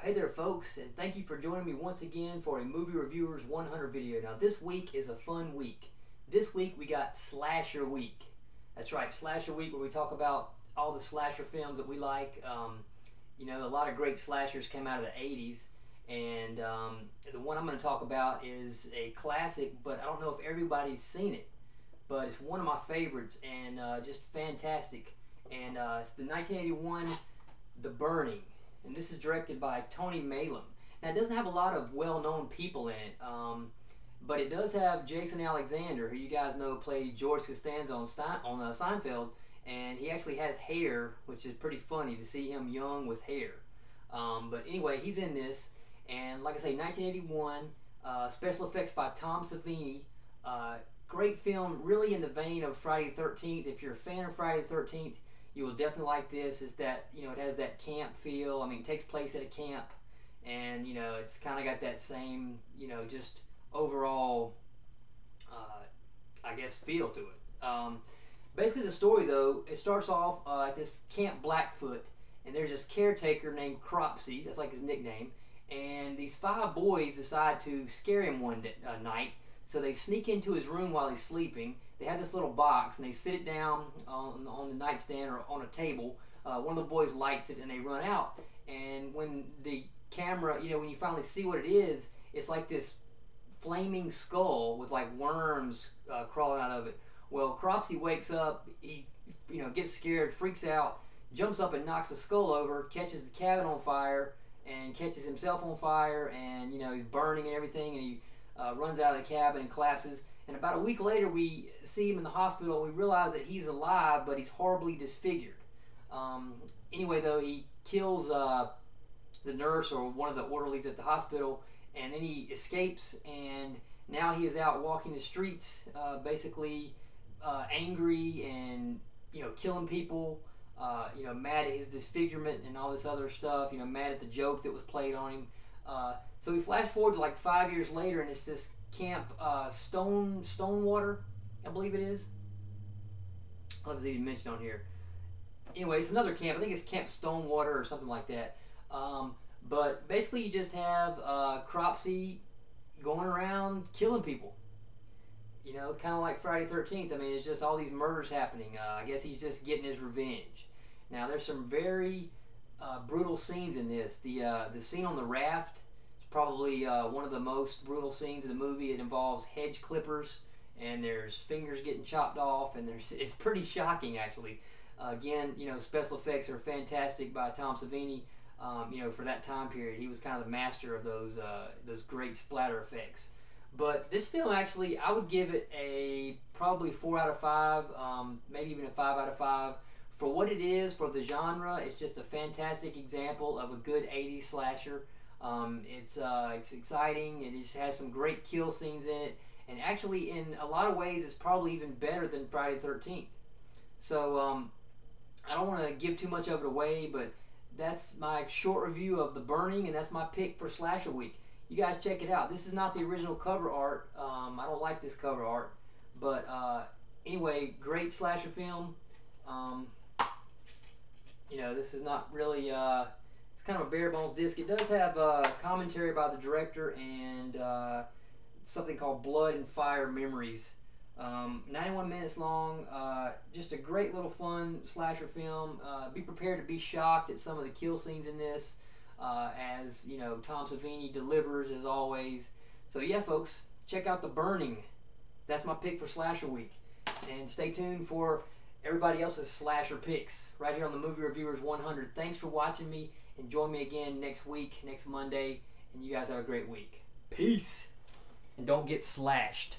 Hey there folks, and thank you for joining me once again for a Movie Reviewers 100 video. Now this week is a fun week. This week we got Slasher Week. That's right, Slasher Week, where we talk about all the slasher films that we like. A lot of great slashers came out of the 80s, and the one I'm going to talk about is a classic, but I don't know if everybody's seen it, but it's one of my favorites and just fantastic. And it's the 1981 The Burning. And this is directed by Tony Maylam. Now, it doesn't have a lot of well-known people in it, but it does have Jason Alexander, who you guys know played George Costanza on Seinfeld, and he actually has hair, which is pretty funny to see him young with hair. But anyway, he's in this, and like I say, 1981, special effects by Tom Savini. Great film, really in the vein of Friday the 13th. If you're a fan of Friday the 13th, you will definitely like this. It's that, it has that camp feel. I mean, it takes place at a camp, and, it's kind of got that same, just overall, I guess, feel to it. Basically, the story, though, it starts off at this Camp Blackfoot, and there's this caretaker named Cropsey. That's like his nickname. And these 5 boys decide to scare him one night, so they sneak into his room while he's sleeping. They have this little box, and they sit it down on the nightstand or on a table. One of the boys lights it, and they run out. And when the camera, when you finally see what it is, it's like this flaming skull with like worms crawling out of it. Well, Cropsey wakes up, he gets scared, freaks out, jumps up and knocks the skull over, catches the cabin on fire, and catches himself on fire, and he's burning and everything, and he runs out of the cabin and collapses. And about a week later, we see him in the hospital, and we realize that he's alive, but he's horribly disfigured. Anyway, though, he kills the nurse or one of the orderlies at the hospital, and then he escapes, and now he is out walking the streets, basically angry and, killing people, mad at his disfigurement and all this other stuff, mad at the joke that was played on him. So we flash forward to like 5 years later, and it's this Camp Stonewater, I believe it is. I don't know if it's even mentioned on here. Anyway, it's another camp. I think it's Camp Stonewater or something like that. But basically, you just have Cropsey going around killing people. Kind of like Friday the 13th. I mean, it's just all these murders happening. I guess he's just getting his revenge. Now, there's some very brutal scenes in this. The scene on the raft is probably one of the most brutal scenes in the movie. It involves hedge clippers, and there's fingers getting chopped off, and it's pretty shocking, actually. Again, special effects are fantastic by Tom Savini. For that time period, he was kind of the master of those great splatter effects. But this film, actually, I would give it a probably 4 out of 5, maybe even a 5 out of 5. For what it is, for the genre, it's just a fantastic example of a good 80s slasher. It's exciting, and it just has some great kill scenes in it. And actually, in a lot of ways, it's probably even better than Friday the 13th. So, I don't want to give too much of it away, but that's my short review of The Burning, and that's my pick for Slasher Week. You guys check it out. This is not the original cover art. I don't like this cover art. But anyway, great slasher film. This is not really, it's kind of a bare bones disc. It does have commentary by the director and something called Blood and Fire Memories. 91 minutes long. Just a great little fun slasher film. Be prepared to be shocked at some of the kill scenes in this. As Tom Savini delivers as always. So yeah, folks, check out The Burning. That's my pick for Slasher Week, and stay tuned for everybody else's slasher picks right here on the Movie Reviewers 100. Thanks for watching me, and join me again next week, next Monday, and you guys have a great week. Peace, and don't get slashed.